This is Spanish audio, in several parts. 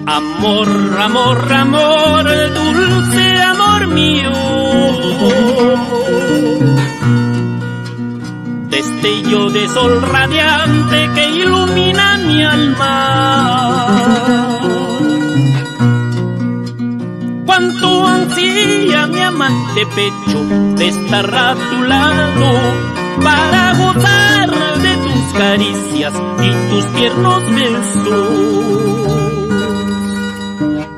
Amor, amor, amor, dulce amor mío, destello de sol radiante que ilumina mi alma. Cuánto ansía mi amante pecho de estar a tu lado para gozar de tus caricias y tus tiernos besos.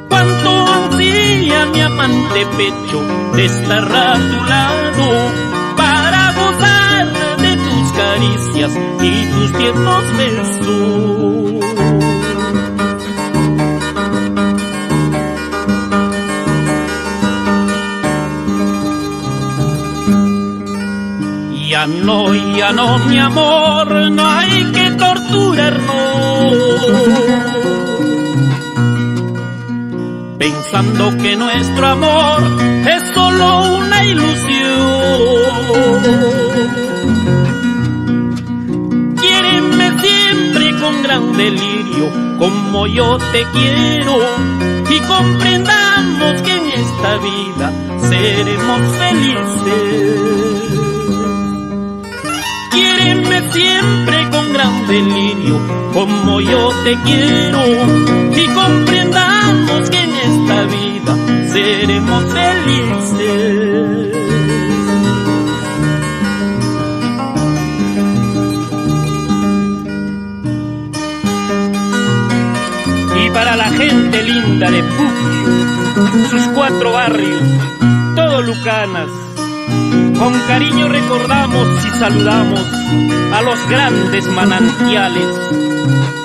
Cuánto ansía mi amante pecho de estar a tu lado para gozar de tus caricias y tus tiernos besos. Ya no, mi amor, no hay que torturarnos, pensando que nuestro amor es solo una ilusión. Quiéreme siempre con gran delirio, como yo te quiero, y comprendamos que en esta vida seremos felices. Quiéreme siempre con gran delirio, como yo te quiero, y comprendamos que en esta vida seremos felices. Y para la gente linda de Puquio, sus 4 barrios, todo Lucanas, con cariño recordamos y saludamos a los grandes manantiales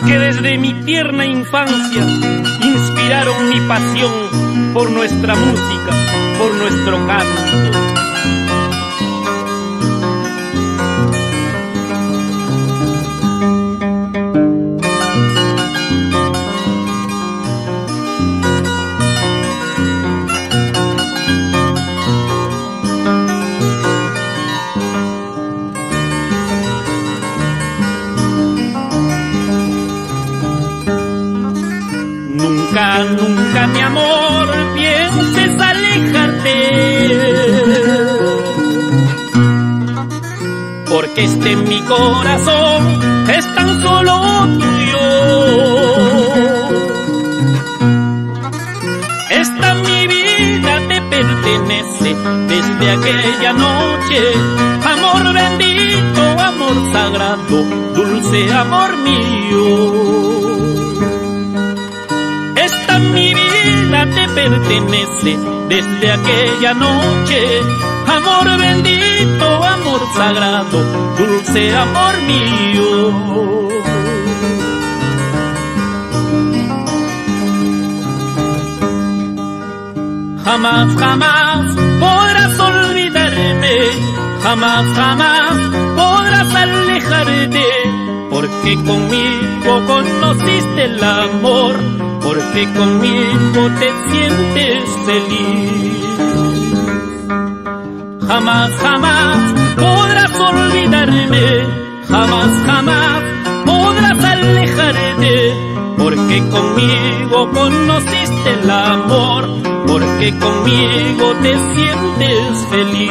que desde mi tierna infancia inspiraron mi pasión por nuestra música, por nuestro canto. Nunca, mi amor, pienses alejarte, porque este mi corazón es tan solo tuyo. Esta mi vida te pertenece desde aquella noche. Amor bendito, amor sagrado, dulce amor mío. Mi vida te pertenece desde aquella noche. Amor bendito, amor sagrado, dulce amor mío. Jamás, jamás podrás olvidarme, jamás, jamás podrás alejarte, porque conmigo conociste el amor, porque conmigo te sientes feliz. Jamás, jamás podrás olvidarme, jamás, jamás podrás alejarte, porque conmigo conociste el amor, porque conmigo te sientes feliz.